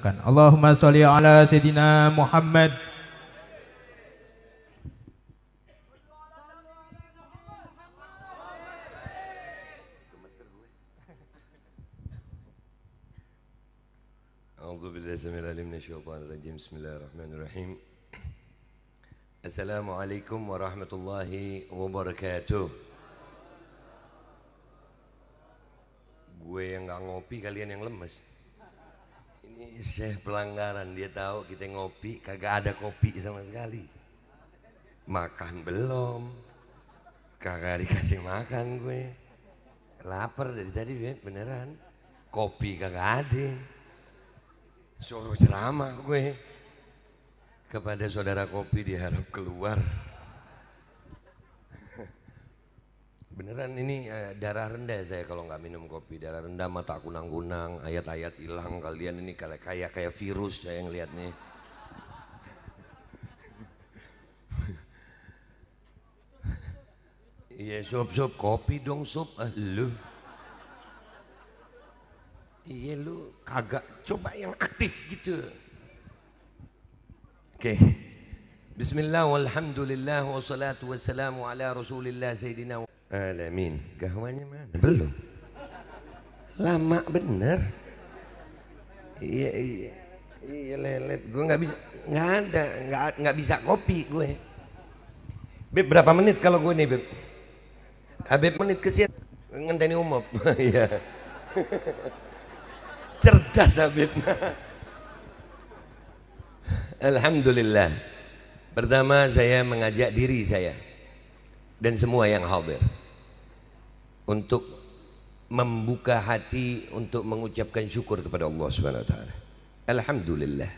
silakan. Allahumma sholli ala Sayyidina Muhammad. Bismillahirrahmanirrahim. Assalamualaikum warahmatullahi wabarakatuh. Gue yang gak ngopi, kalian yang lemes. Ini Syekh pelanggaran, dia tahu kita ngopi, kagak ada kopi sama sekali. Makan belum, kagak dikasih makan gue. Lapar dari tadi beneran. Kopi kagak ada. Suruh ceramah gue kepada saudara kopi diharap keluar. Beneran ini darah rendah saya kalau nggak minum kopi. Darah rendah, mata kunang-kunang, ayat-ayat hilang. Kalian ini kayak virus saya ngeliat nih. Iya sup kopi dong sup. Lu iya lu kagak coba yang aktif gitu. Oke. Bismillah walhamdulillah wassalatu wassalamu ala rasulillah sayyidina alamin. Gahwanya mana? Belum. Lama bener. Iya lelet. Gue nggak bisa, nggak bisa kopi gue. Beb berapa menit kalau gue nih Beb? Habib menit kesian ngenteni umum. Iya. Cerdas Habib. Alhamdulillah. Pertama saya mengajak diri saya dan semua yang hadir untuk membuka hati untuk mengucapkan syukur kepada Allah Subhanahu wa taala. Alhamdulillah.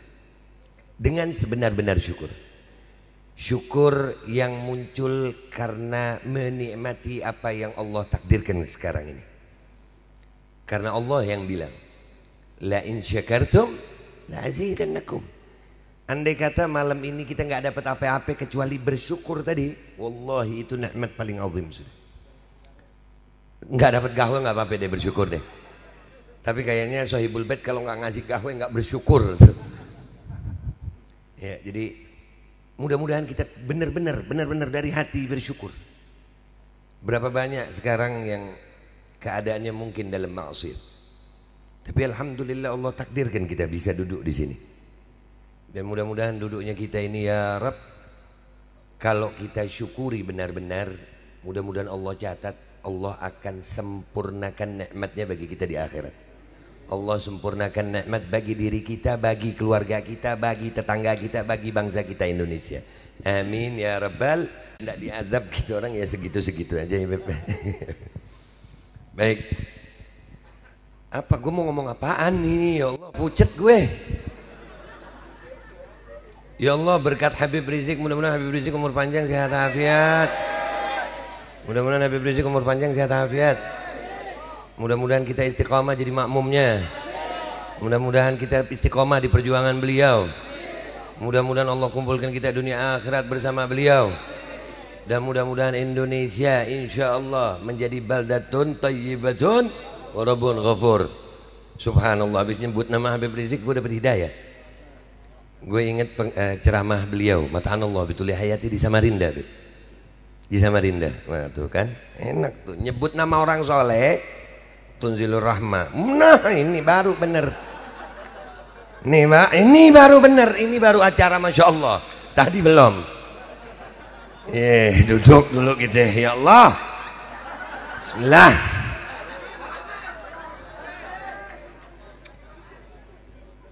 Dengan sebenar-benar syukur. Syukur yang muncul karena menikmati apa yang Allah takdirkan sekarang ini. Karena Allah yang bilang, la in syakartum la azidannakum. Andai kata malam ini kita nggak dapat apa-apa kecuali bersyukur tadi, wallahi itu nikmat paling azim sudah. Nggak dapat gawe nggak apa-apa deh, bersyukur deh. Tapi kayaknya Sohibul Bait kalau nggak ngasih gawe nggak bersyukur. Ya, jadi mudah-mudahan kita benar-benar dari hati bersyukur. Berapa banyak sekarang yang keadaannya mungkin dalam maksiat. Tapi alhamdulillah Allah takdirkan kita bisa duduk di sini. Dan mudah-mudahan duduknya kita ini ya Rabb, kalau kita syukuri benar-benar, mudah-mudahan Allah catat, Allah akan sempurnakan nikmatnya bagi kita di akhirat. Allah sempurnakan nikmat bagi diri kita, bagi keluarga kita, bagi tetangga kita, bagi bangsa kita Indonesia. Amin ya Rabbal. Tidak diadab gitu orang ya, segitu-segitu aja ya Beb. Baik. Apa gue mau ngomong apaan nih? Ya Allah pucet gue. Ya Allah berkat Habib Rizik, mudah-mudahan Habib Rizik umur panjang sehat afiat. Mudah-mudahan Habib Rizik umur panjang sehat afiat. Mudah-mudahan kita istiqomah jadi makmumnya. Mudah-mudahan kita istiqomah di perjuangan beliau. Mudah-mudahan Allah kumpulkan kita dunia akhirat bersama beliau. Dan mudah-mudahan Indonesia insya Allah menjadi baldatun tayyibatun wa rabbun ghafur. Subhanallah, habis nyebut nama Habib Rizik gue dapat hidayah. Gue ingat ceramah beliau, Mata'anallah bituli hayati di Samarinda. Di Samarinda. Nah tuh kan enak tuh, nyebut nama orang soleh tunzilur rahmah. Nah ini baru bener. Nih Mbak, ini baru bener. Ini baru acara Masya Allah. Tadi belum. Duduk dulu gitu ya Allah. Bismillah.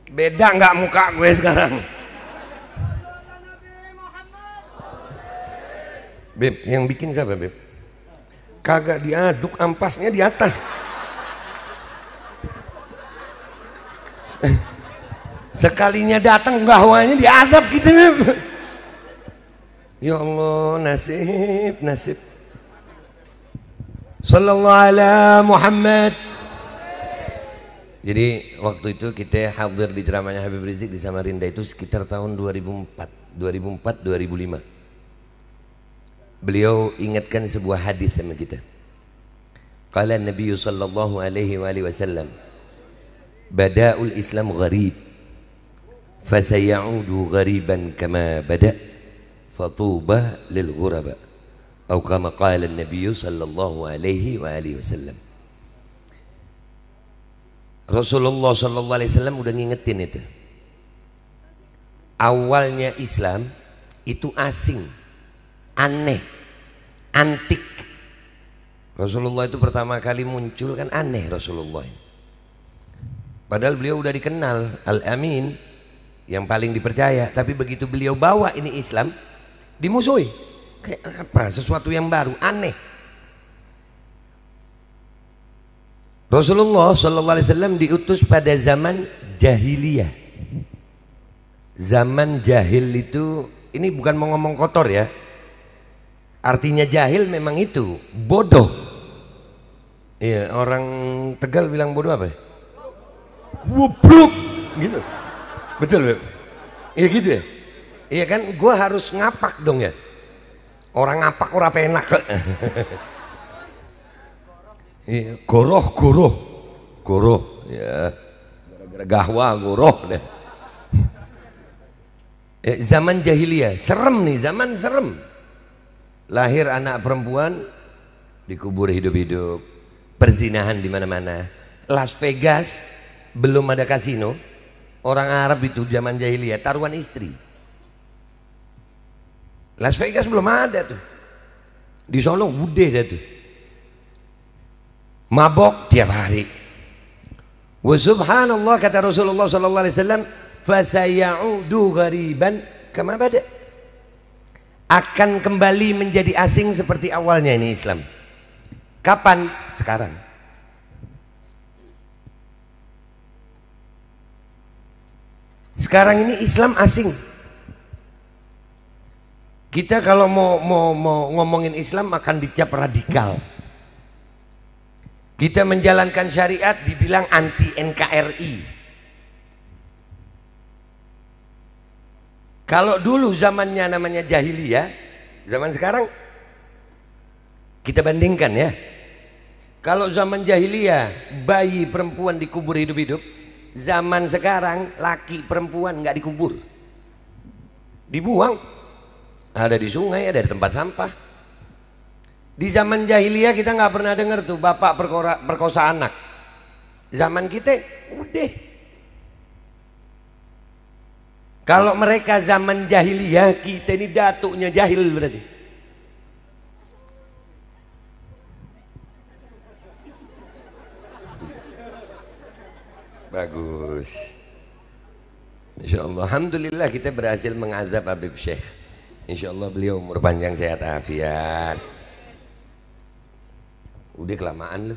Beda nggak muka gue sekarang? Beb, yang bikin siapa Beb? Kagak diaduk, ampasnya di atas. Sekalinya datang gahwanya diadab gitu Beb. Ya Allah, nasib. Sallallahu ala Muhammad. Jadi waktu itu kita hadir di ceramahnya Habib Rizik di Samarinda itu sekitar tahun 2004-2005. Beliau ingatkan sebuah hadis sama kita. Qala Nabi sallallahu alaihi wasallam, bada'ul Islam gharib fasayaudu ghariban kama bada fatuba lil ghuraba atau kama qala an-nabiy sallallahu alaihi wa alihi wasallam. Rasulullah sallallahu alaihi wasallam udah ngingetin itu. Awalnya Islam itu asing, aneh, antik. Rasulullah itu pertama kali muncul kan aneh Rasulullah. Padahal beliau udah dikenal Al-Amin, yang paling dipercaya. Tapi begitu beliau bawa ini Islam, dimusuhi. Kayak apa? Sesuatu yang baru, aneh. Rasulullah sallallahu alaihi wasallam diutus pada zaman jahiliyah. Zaman jahil itu, ini bukan mau ngomong kotor ya. Artinya jahil memang itu, bodoh. Iya, orang Tegal bilang bodoh apa ya? Goblok gitu. Betul, iya gitu ya. Iya kan, gua harus ngapak dong ya. Orang ngapak ora penak. Iya, goroh ya. Gara-gara gahwa goroh deh. Zaman jahiliyah, serem nih, zaman serem. Lahir anak perempuan dikubur hidup-hidup, perzinahan di mana-mana. Las Vegas belum ada kasino. Orang Arab itu zaman jahiliyah taruhan istri. Las Vegas belum ada tuh. Di sono udah dah tuh. Mabok tiap hari. Wa subhanallah, kata Rasulullah sallallahu alaihi wasallam, fasayaudu ghariban kama bada. Akan kembali menjadi asing seperti awalnya ini Islam. Kapan? Sekarang. Sekarang ini Islam asing. Kita kalau mau ngomongin Islam akan dicap radikal. Kita menjalankan syariat dibilang anti NKRI. Kalau dulu zamannya namanya jahiliyah, zaman sekarang kita bandingkan ya. Kalau zaman jahiliyah bayi perempuan dikubur hidup-hidup, zaman sekarang laki perempuan nggak dikubur, dibuang. Ada di sungai, ada di tempat sampah. Di zaman jahiliyah kita nggak pernah dengar tuh bapak perkosa anak. Zaman kita udah. Kalau mereka zaman jahiliyah, kita ini datuknya jahil berarti. Bagus. Insyaallah, alhamdulillah kita berhasil mengazab Habib Syekh. Insyaallah beliau umur panjang, sehat afiat. Udah kelamaan lu.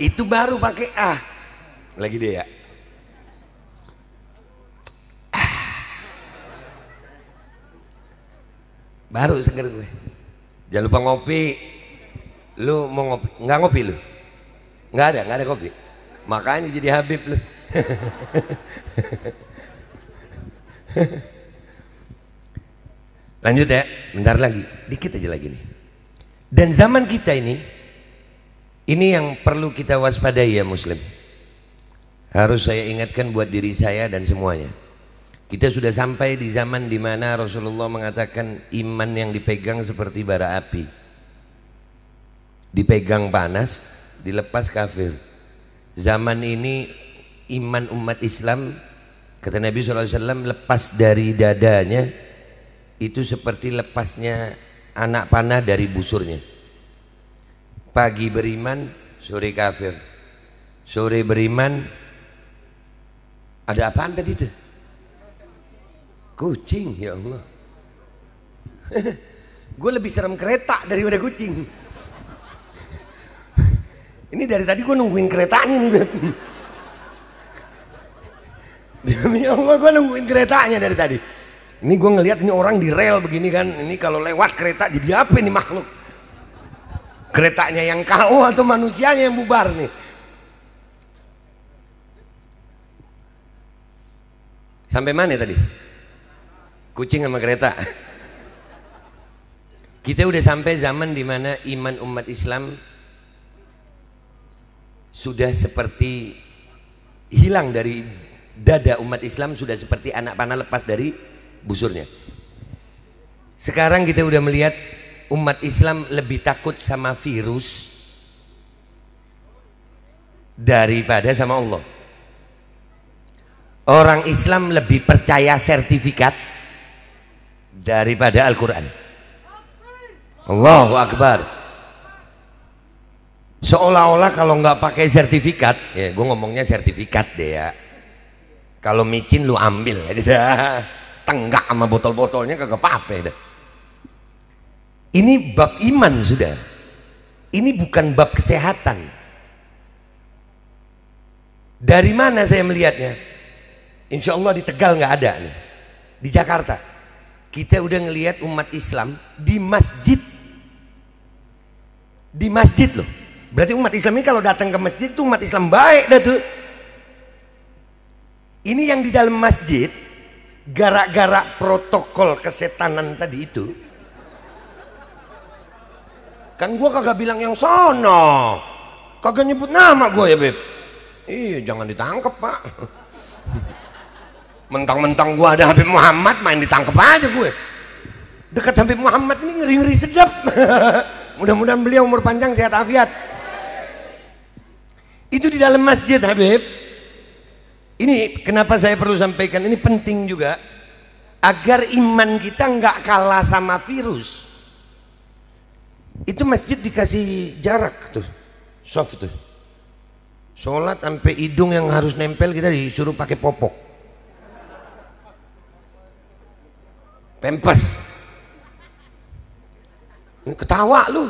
Itu baru pakai lagi deh ya. Baru seger gue. Jangan lupa ngopi. Lu mau ngopi? Nggak ngopi lu? Nggak ada kopi. Makanya jadi Habib lu. Lanjut ya, bentar lagi, dikit aja lagi nih. Dan zaman kita ini yang perlu kita waspadai ya Muslim. Harus saya ingatkan buat diri saya dan semuanya. Kita sudah sampai di zaman dimana Rasulullah mengatakan iman yang dipegang seperti bara api. Dipegang panas, dilepas kafir. Zaman ini iman umat Islam, kata Nabi SAW, lepas dari dadanya itu seperti lepasnya anak panah dari busurnya. Pagi beriman, sore kafir. Sore beriman, ada apaan tadi itu? Kucing, ya Allah. Gue lebih serem kereta daripada kucing. Ini dari tadi gue nungguin keretanya nih, Beb. Demi Allah gue nungguin keretanya dari tadi. Ini gue ngelihat ini orang di rel begini kan. Ini kalau lewat kereta jadi apa ini makhluk? Keretanya yang KO atau manusianya yang bubar nih? Sampai mana tadi? Kucing sama kereta. Kita udah sampai zaman dimana iman umat Islam sudah seperti hilang dari dada umat Islam, sudah seperti anak panah lepas dari busurnya. Sekarang kita udah melihat umat Islam lebih takut sama virus daripada sama Allah. Orang Islam lebih percaya sertifikat daripada Al-Quran. Allahu Akbar. Seolah-olah kalau nggak pakai sertifikat, ya gue ngomongnya sertifikat deh ya, kalau micin lu ambil ya, tenggak sama botol-botolnya kagak apa-apa. Ini bab iman sudah, ini bukan bab kesehatan. Dari mana saya melihatnya? Insya Allah di Tegal nggak ada nih. Di Jakarta kita udah ngelihat umat Islam di masjid. Di masjid loh. Berarti umat Islam ini kalau datang ke masjid tuh umat Islam baik dah tuh. Ini yang di dalam masjid, gara-gara protokol kesetanan tadi itu, kan gua kagak bilang yang sono, kagak nyebut nama gua ya Beb. Iya, jangan ditangkep Pak. Mentang-mentang gua ada Habib Muhammad, main ditangkep aja gue. Dekat Habib Muhammad ini ngeri-ngeri sedap. Mudah-mudahan beliau umur panjang, sehat afiat. Itu di dalam masjid Habib. Ini kenapa saya perlu sampaikan, ini penting juga agar iman kita nggak kalah sama virus. Itu masjid dikasih jarak tuh, soft tuh. Sholat sampai hidung yang harus nempel kita disuruh pakai popok, pempes. Ketawa lu.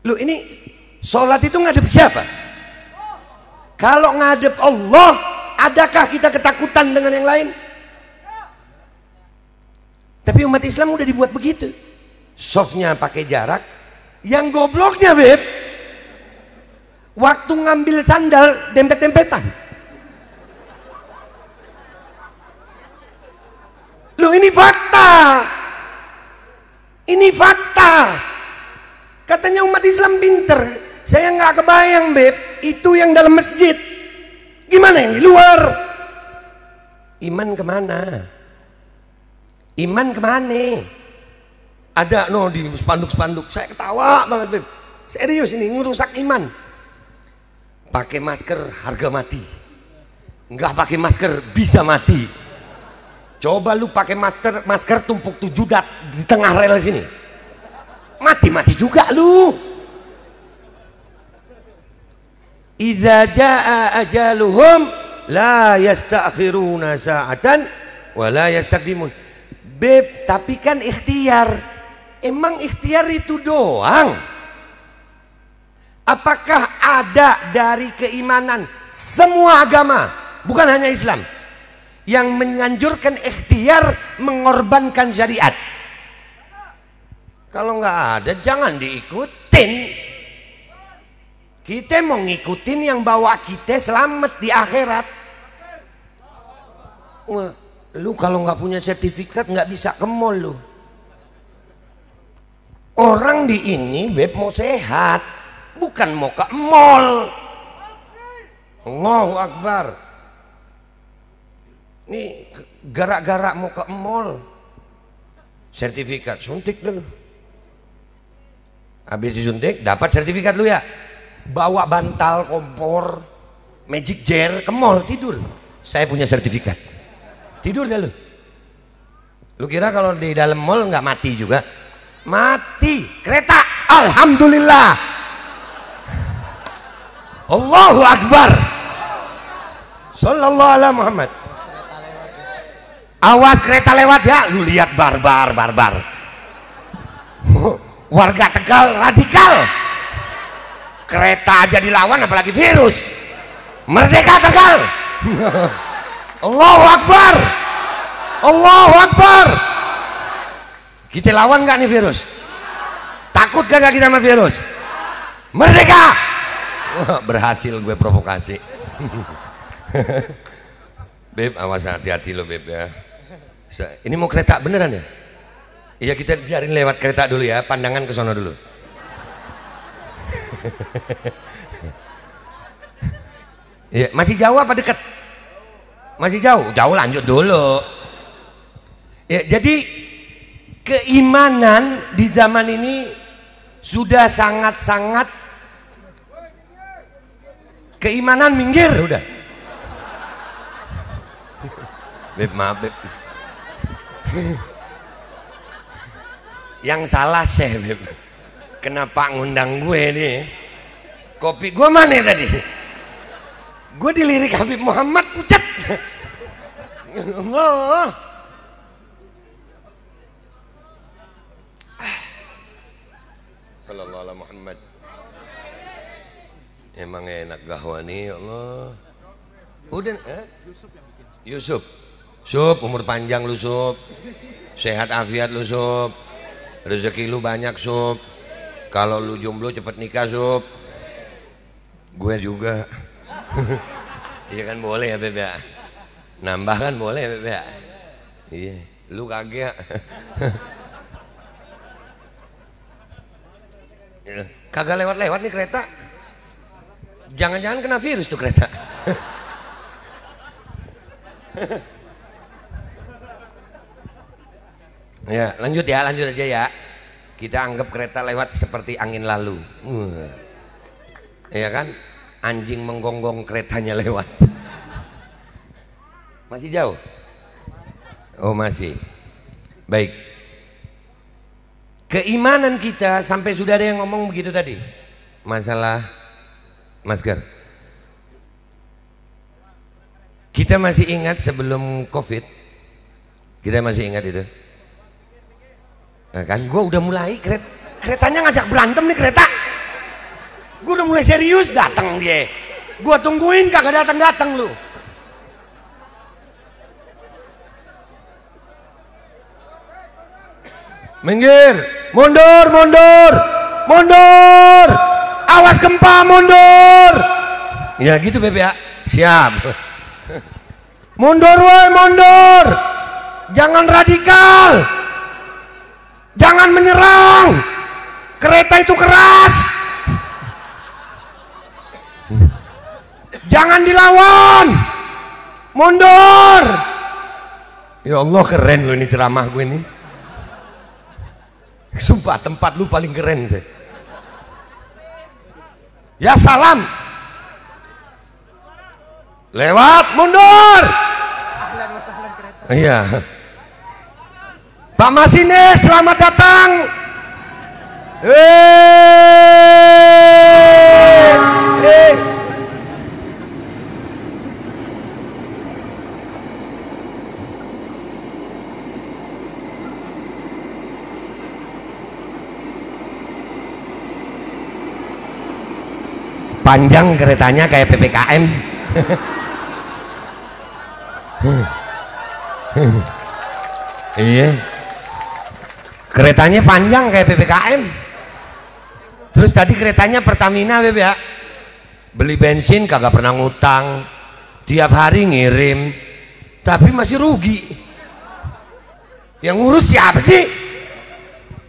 Lu ini sholat itu ngadep siapa? Kalau ngadep Allah, adakah kita ketakutan dengan yang lain? Tapi umat Islam udah dibuat begitu. Softnya pakai jarak. Yang gobloknya Beb, waktu ngambil sandal dempet-dempetan. Loh, ini fakta. Ini fakta. Katanya umat Islam pinter. Saya nggak kebayang Beb, itu yang dalam masjid. Gimana yang di luar? Iman kemana? Iman kemana? Ada no di spanduk-spanduk. Saya ketawa banget Beb. Serius ini ngerusak iman. Pakai masker harga mati, nggak pakai masker bisa mati. Coba lu pakai masker tumpuk 7 dat di tengah rel sini, mati juga lu. Idza jaa ajaluhum la yastakhiruna sa'atan wa la yastaqdimun. Beb, tapi kan ikhtiar. Emang ikhtiar itu doang? Apakah ada dari keimanan semua agama, bukan hanya Islam, yang menganjurkan ikhtiar mengorbankan syariat? Kalau nggak ada, jangan diikutin. Kita mau ngikutin yang bawa kita selamat di akhirat. Wah, lu kalau nggak punya sertifikat nggak bisa ke mall lu. Orang di ini Beb mau sehat, bukan mau ke mall. Allahu Akbar. Ini gara-gara mau ke mall, sertifikat suntik dulu. Habis disuntik dapat sertifikat lu ya, bawa bantal, kompor, magic jar ke mall, tidur. Saya punya sertifikat. Tidur dah lu. Lu kira kalau di dalam mall nggak mati juga? Mati. Kereta, alhamdulillah. Allahu Akbar. Sallallahu alaihi Muhammad. Awas kereta lewat ya. Lu lihat barbar. Warga Tegal radikal. Kereta aja dilawan apalagi virus. Merdeka Tegal. Allahu Akbar. Allahu Akbar. Kita lawan gak nih virus? Takut gak kita sama virus? Merdeka. Berhasil gue provokasi. Beb, awas, hati-hati lo Beb ya. Ini mau kereta beneran ya? Iya, kita biarin lewat kereta dulu ya, pandangan ke sono dulu. Ya, masih jauh apa dekat? Masih jauh? Jauh, lanjut dulu. Ya, jadi keimanan di zaman ini sudah sangat-sangat, keimanan minggir udah. Beb, maaf Beb. Yang salah saya Beb. Kenapa ngundang gue nih? Kopi gue mana tadi? Gue dilirik Habib Muhammad pucat. Sallallahu alaihi Muhammad. Emang enak gahwani ya Allah. Udah Yusuf. Sup, umur panjang lu Sup. Sehat afiat lu Sup. Rezeki lu banyak Sup. Kalau lu jomblo cepet nikah Sup. Gue juga. Iya kan boleh ya Beb ya. Nambah kan boleh ya Beb ya. Iya, lu kagak. Kagak lewat-lewat nih kereta. Jangan-jangan kena virus tuh kereta. Ya, lanjut aja ya. Kita anggap kereta lewat seperti angin lalu. Ya kan? Anjing menggonggong keretanya lewat. Masih jauh? Oh masih. Baik. Keimanan kita sampai sudah ada yang ngomong begitu tadi. Masalah masker. Kita masih ingat sebelum COVID. Kita masih ingat itu. Nah kan gue udah mulai keretanya ngajak berantem nih kereta. Gue udah mulai serius datang dia. Gue tungguin kagak datang lu. Minggir, mundur. Awas gempa, mundur. Ya gitu Beb ya. Siap. Mundur woi, mundur. Jangan radikal. Jangan menyerang. Kereta itu keras. Jangan dilawan. Mundur. Ya Allah keren lo ini ceramah gue ini. Sumpah tempat lu paling keren deh. Ya salam. Lewat, mundur. Iya. Pak Masinis, selamat datang. Panjang keretanya kayak PPKM. Iya. Keretanya panjang kayak PPKM. Terus tadi keretanya Pertamina Beb ya. Beli bensin kagak pernah ngutang. Tiap hari ngirim. Tapi masih rugi. Yang ngurus siapa sih?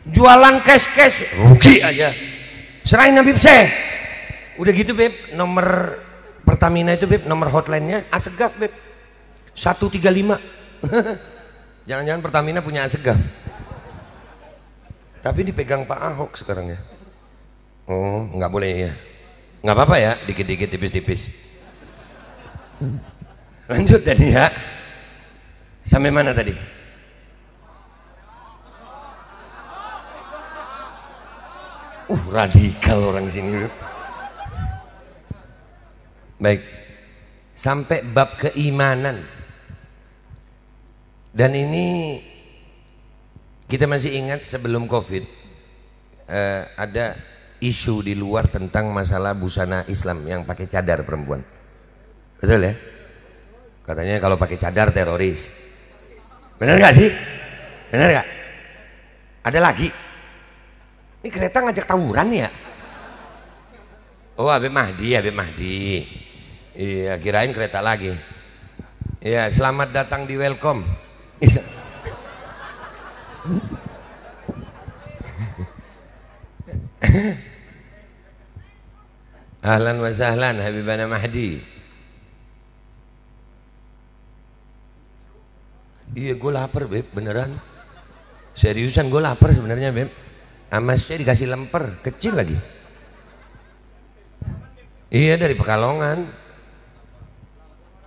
Jualan cash rugi aja. Serahin Habib Syekh. Udah gitu Beb, nomor Pertamina itu Beb, nomor hotline-nya Asegaf Beb 135. Jangan-jangan Pertamina punya Asegaf. Tapi dipegang Pak Ahok sekarang ya. Oh nggak boleh ya. Nggak apa-apa ya, dikit-dikit tipis-tipis. Lanjut tadi ya. Sampai mana tadi? Radikal orang sini. Baik, sampai bab keimanan. Dan ini kita masih ingat sebelum COVID ada isu di luar tentang masalah busana Islam yang pakai cadar perempuan. Betul ya? Katanya kalau pakai cadar teroris. Benar nggak sih? Benar nggak? Ada lagi. Ini kereta ngajak tawuran ya? Oh Habib Mahdi, Habib Mahdi. Iya, kirain kereta lagi. Iya, selamat datang di welcome. Ahlan wa sahlan Habibana Mahdi. Iya gue lapar Beb, beneran. Seriusan gue lapar sebenarnya Beb. Amasnya dikasih lemper, kecil lagi. Iya dari Pekalongan.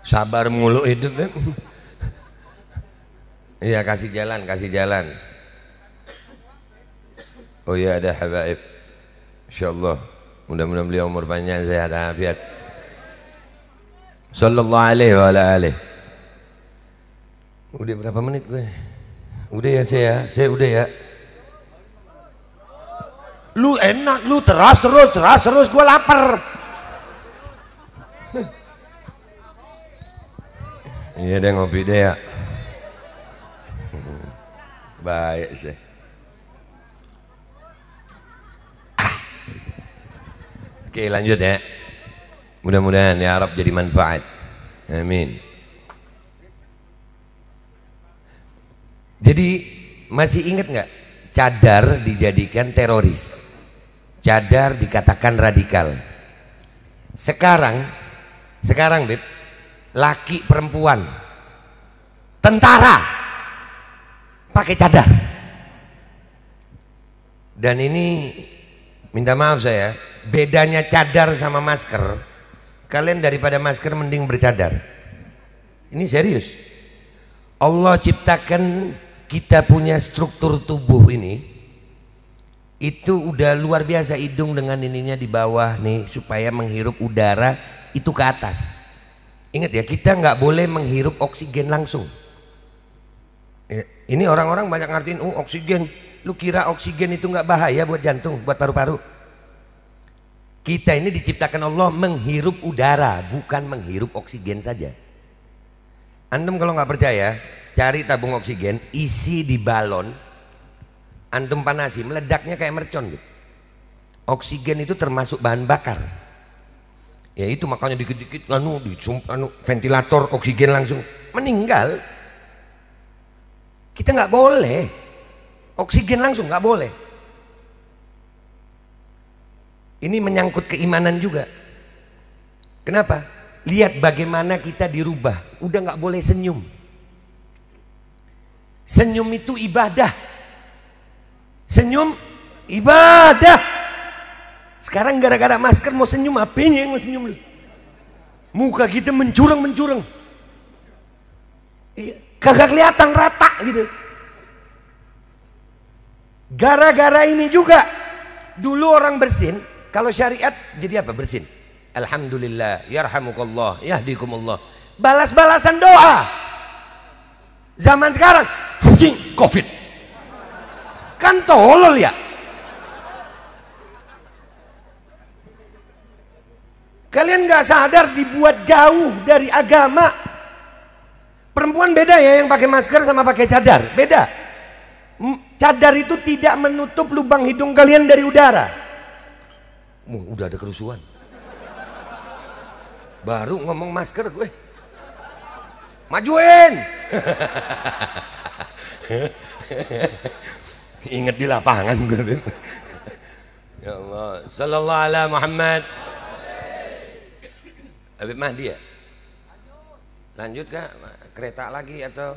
Sabar mulu hidup Beb. Iya kasih jalan, kasih jalan. Oh iya ada habaib. Insyaallah. Mudah-mudahan beliau umur panjang, sehat, afiat. Sallallahu alaihi wa ala alihi. Udah berapa menit gue? Udah ya saya udah ya. Lu enak lu terus gue lapar. Iya deh ngopi deh ya. Baik sih. Oke lanjut ya. Mudah-mudahan ya Arab jadi manfaat. Amin. Jadi masih ingat nggak cadar dijadikan teroris, cadar dikatakan radikal. Sekarang Beb, laki perempuan, tentara pakai cadar. Dan ini minta maaf saya, bedanya cadar sama masker, kalian daripada masker mending bercadar. Ini serius. Allah ciptakan kita punya struktur tubuh ini itu udah luar biasa, hidung dengan ininya di bawah nih supaya menghirup udara itu ke atas. Ingat ya, kita nggak boleh menghirup oksigen langsung. Ini orang-orang banyak ngertiin, oh oksigen, lu kira oksigen itu nggak bahaya buat jantung, buat paru-paru? Kita ini diciptakan Allah menghirup udara, bukan menghirup oksigen saja. Antum kalau nggak percaya, cari tabung oksigen, isi di balon, antum panasi, meledaknya kayak mercon gitu. Oksigen itu termasuk bahan bakar. Ya itu makanya dikit-dikit ventilator oksigen langsung meninggal. Kita nggak boleh oksigen langsung, nggak boleh. Ini menyangkut keimanan juga. Kenapa? Lihat bagaimana kita dirubah. Udah nggak boleh senyum. Senyum itu ibadah. Senyum ibadah. Sekarang gara-gara masker mau senyum, apanya yang mau senyum lu? Muka kita mencurang. Kagak kelihatan rata gitu. Gara-gara ini juga dulu orang bersin, kalau syariat jadi apa bersin? Alhamdulillah, yarhamukallah, yahdikumullah. Balas-balasan doa. Zaman sekarang, kucing Covid. Kan tolol ya. Kalian gak sadar dibuat jauh dari agama. Perempuan beda ya yang pakai masker sama pakai cadar, beda. Cadar itu tidak menutup lubang hidung kalian dari udara. Udah ada kerusuhan. Baru ngomong masker gue. Majuin. Ingat di lapangan gue. Ya Allah, sallallahu ala Muhammad. Habib Mahdi ya? Lanjut kah? Kereta lagi atau?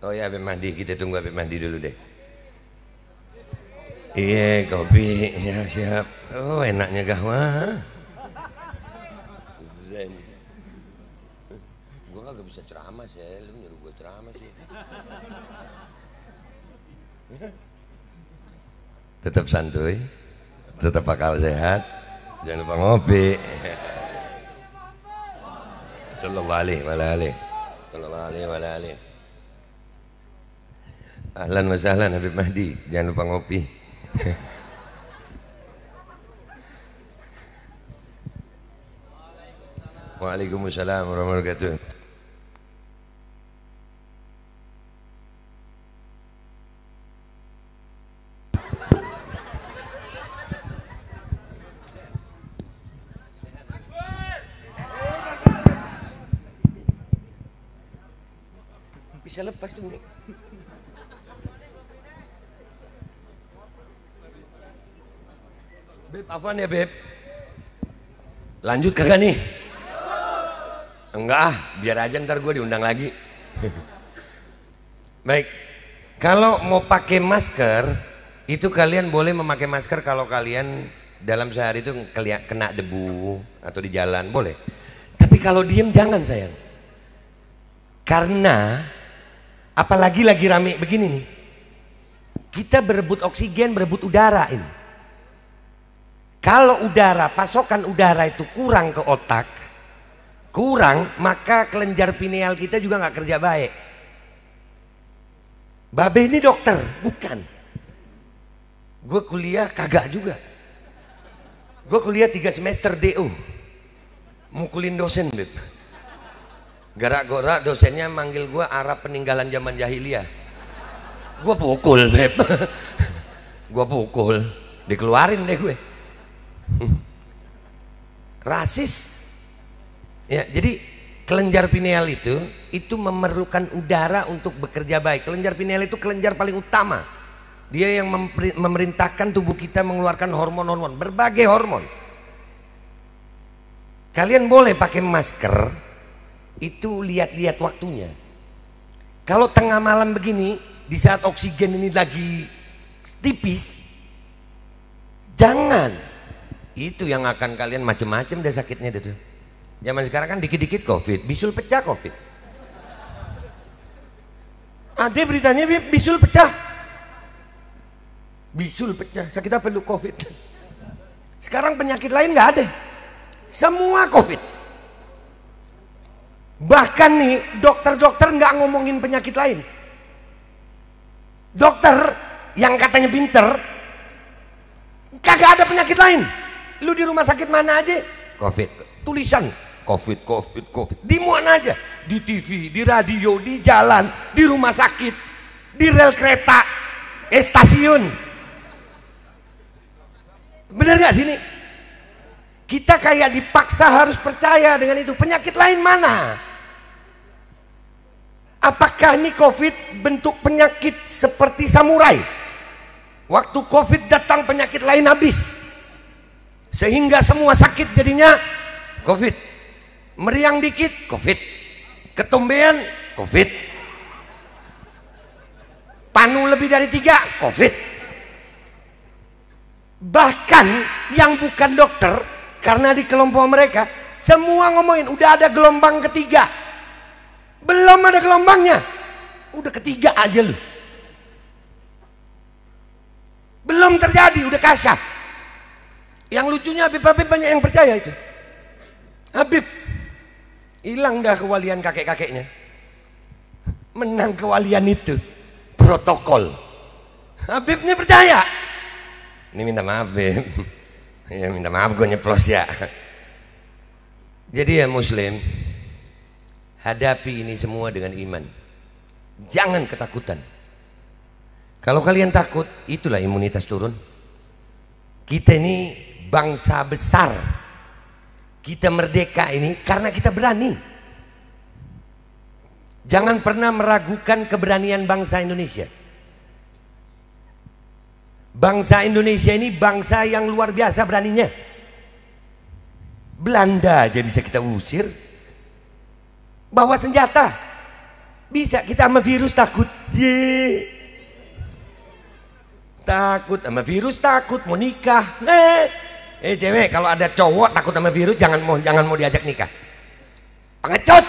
Oh ya Habib Mahdi, kita tunggu Habib Mahdi dulu deh. Iya kopi, ya siap. Oh enaknya gahwa. Zen. Gue kagak bisa ceramah sih, lu nyuruh gue ceramah sih. Tetap santuy, tetap akal sehat, jangan lupa ngopi. Sallallahu alaihi wa alihi. Sallallahu alaihi wa alihi. Ahlan wa sahlan Habib Mahdi, jangan lupa ngopi. Waalaikumsalam warahmatullahi wabarakatuh. Bisa lepas tuh. Beb, apaan ya Beb? Lanjut kagak nih? Enggak, biar aja ntar gue diundang lagi. Baik, kalau mau pakai masker itu kalian boleh memakai masker kalau kalian dalam sehari itu kena debu atau di jalan boleh. Tapi kalau diem jangan sayang. Karena apalagi lagi rame begini nih, kita berebut oksigen, berebut udara ini. Kalau udara, pasokan udara itu kurang ke otak, kurang, maka kelenjar pineal kita juga nggak kerja baik. Babe ini dokter, bukan. Gue kuliah kagak juga. Gue kuliah 3 semester DO, mukulin dosen beb. Gara-gara dosennya manggil gue Arab peninggalan zaman jahiliyah. Gue pukul beb. Gue pukul, dikeluarin deh gue. Rasis. Ya, jadi kelenjar pineal itu memerlukan udara untuk bekerja baik. Kelenjar pineal itu kelenjar paling utama. Dia yang memerintahkan tubuh kita mengeluarkan hormon-hormon, berbagai hormon. Kalian boleh pakai masker, itu lihat-lihat waktunya. Kalau tengah malam begini, di saat oksigen ini lagi tipis, jangan. Itu yang akan kalian macem-macem deh sakitnya itu. Zaman sekarang kan dikit-dikit COVID, bisul pecah COVID. Ada beritanya bisul pecah. Bisul pecah, sakit apa lu COVID? Sekarang penyakit lain nggak ada, semua COVID. Bahkan nih dokter-dokter nggak ngomongin penyakit lain. Dokter yang katanya pinter, kagak ada penyakit lain. Lu di rumah sakit mana aja COVID, tulisan COVID, COVID, COVID, di mana aja, di TV, di radio, di jalan, di rumah sakit, di rel kereta, stasiun. Bener gak sini? Kita kayak dipaksa harus percaya dengan itu. Penyakit lain mana? Apakah ini COVID bentuk penyakit seperti samurai? Waktu COVID datang penyakit lain habis, sehingga semua sakit jadinya COVID. Meriang dikit COVID, ketombean COVID, panu lebih dari 3 COVID. Bahkan yang bukan dokter, karena di kelompok mereka semua ngomongin udah ada gelombang ketiga. Belum ada gelombangnya, udah ketiga aja lu. Belum terjadi, udah kasyaf. Yang lucunya Habib-Habib banyak yang percaya itu. Habib hilang dah kewalian kakek-kakeknya, menang kewalian itu protokol. Habib ini percaya. Ini minta maaf Beb, ya minta maaf gue nyeplos ya. Jadi ya muslim, hadapi ini semua dengan iman. Jangan ketakutan. Kalau kalian takut, itulah imunitas turun. Kita ini bangsa besar. Kita merdeka ini karena kita berani. Jangan pernah meragukan keberanian bangsa Indonesia. Bangsa Indonesia ini bangsa yang luar biasa beraninya. Belanda aja bisa kita usir, bawa senjata. Bisa kita sama virus takut. Takut sama virus, takut mau nikah. Cewek kalau ada cowok takut sama virus jangan mau diajak nikah. Pengecut.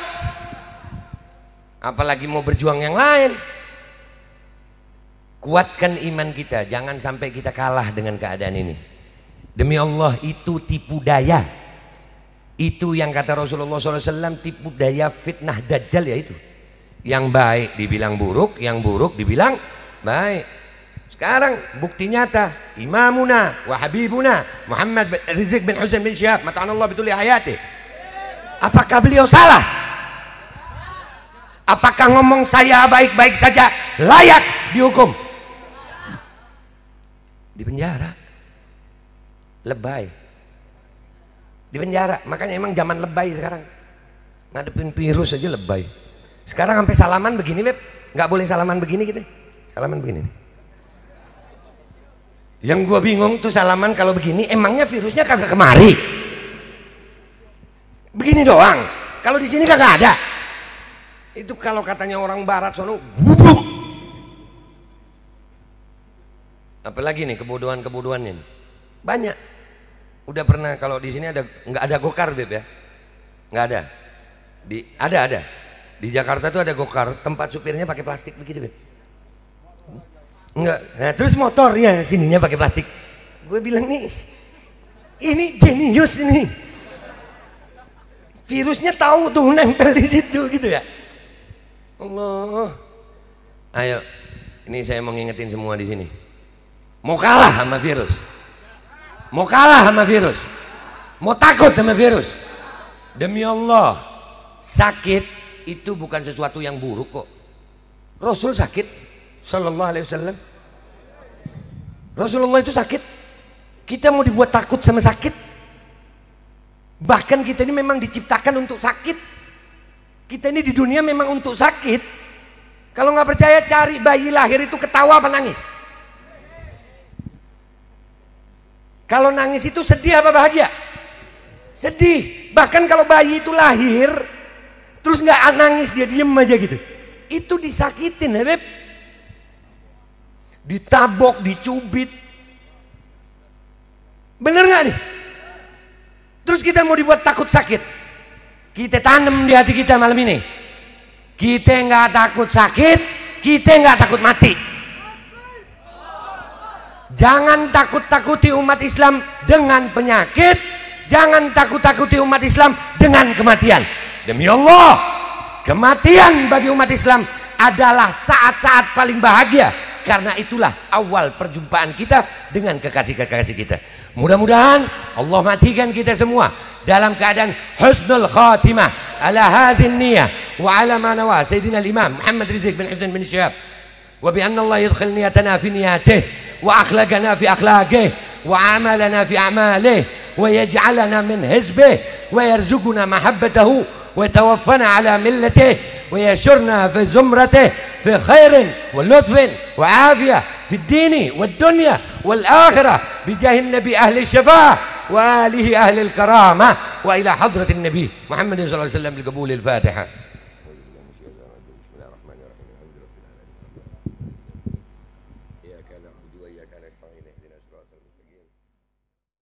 Apalagi mau berjuang yang lain. Kuatkan iman kita, jangan sampai kita kalah dengan keadaan ini. Demi Allah, itu tipu daya. Itu yang kata Rasulullah SAW, tipu daya fitnah dajjal, ya itu. Yang baik dibilang buruk, yang buruk dibilang baik. Sekarang bukti nyata, imamuna wa habibuna Muhammad Rizik bin Husain bin Syihab mata'anallah bituli hayati. Apakah beliau salah? Apakah ngomong saya baik-baik saja layak dihukum? Di penjara, lebay, di penjara. Makanya emang zaman lebay sekarang, ngadepin virus aja lebay. Sekarang sampai salaman begini Beb, nggak boleh salaman begini gitu, salaman begini. Yang gua bingung tuh salaman kalau begini, emangnya virusnya kagak kemari? Begini doang. Kalau di sini kagak ada. Itu kalau katanya orang barat sono bubuk. Apalagi nih kebodohan-kebodohannya nih. Banyak. Udah pernah kalau di sini ada nggak ada gokar Beb ya? Nggak ada. Ada. Di Jakarta tuh ada gokar, tempat supirnya pakai plastik begitu Beb. Enggak. Nah, terus motornya sininya pakai plastik. Gue bilang nih, ini jenius ini. Virusnya tahu tuh nempel di situ gitu ya. Allah. Ayo, ini saya mau ngingetin semua di sini. Mau kalah sama virus. Mau kalah sama virus. Mau takut sama virus. Demi Allah, sakit itu bukan sesuatu yang buruk kok. Rasul sakit, sallallahu alaihi wasallam. Rasulullah itu sakit. Kita mau dibuat takut sama sakit? Bahkan kita ini memang diciptakan untuk sakit. Kita ini di dunia memang untuk sakit. Kalau nggak percaya cari bayi lahir itu ketawa apa nangis? Kalau nangis itu sedih apa bahagia? Sedih. Bahkan kalau bayi itu lahir terus nggak nangis, dia diem aja gitu, itu disakitin ya Beb. Ditabok, dicubit. Bener nggak nih? Terus kita mau dibuat takut sakit. Kita tanam di hati kita malam ini, kita nggak takut sakit, kita nggak takut mati. Jangan takut-takuti umat Islam dengan penyakit, jangan takut-takuti umat Islam dengan kematian. Demi Allah, kematian bagi umat Islam adalah saat-saat paling bahagia, karena itulah awal perjumpaan kita dengan kekasih-kekasih kita. Mudah-mudahan Allah matikan kita semua dalam keadaan husnul khatimah ala hadhin niyah wa ala ma nawa Sayyidina al-Imam Muhammad Rizik bin Husain bin Syihab, wa bi anna Allah yadkhil niyatana fi niyatih wa akhlaqana fi akhlaqih wa amalana fi a'malih wa yaj'alana min hizbih wa yarzuquna mahabbatahu wa yatawaffana ala millatihi wa yashurna fi zumratih fi khairin wa lutfin wa afiyah في الدين والدنيا والآخرة بجاه النبي أهل الشفاعة وآله أهل الكرامة وإلى حضرة النبي محمد صلى الله عليه وسلم بقبول الفاتحة.